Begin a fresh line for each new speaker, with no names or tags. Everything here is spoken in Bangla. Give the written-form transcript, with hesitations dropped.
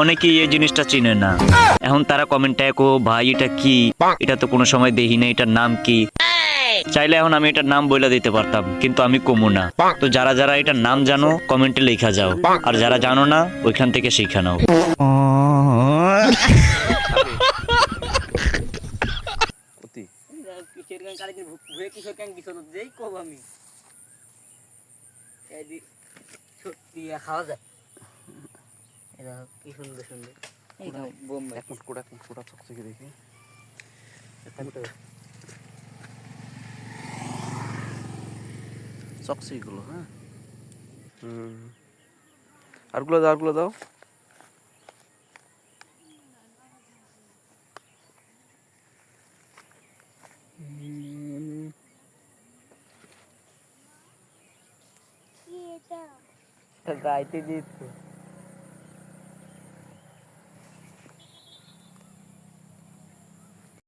অনেকেই এই জিনিসটা চিনে না। এখন তারা কমেন্টে কো ভাই এটা কি, এটা তো কোনো সময় দেখি না, এটার নাম কি। চাইলে এখন আমি এটার নাম বলে দিতে পারতাম, কিন্তু আমি কমু না। তো যারা যারা এটার নাম জানো কমেন্টে লেখা যাও, আর যারা জানো না ওইখান থেকে শিখে নাও।
খাওয়া যায় কি সুন্দর সুন্দর
দেখি চকচি গুলো। হ্যাঁ, আরগুলো দাও, আরগুলো দাও।
রাইতে দিচ্ছে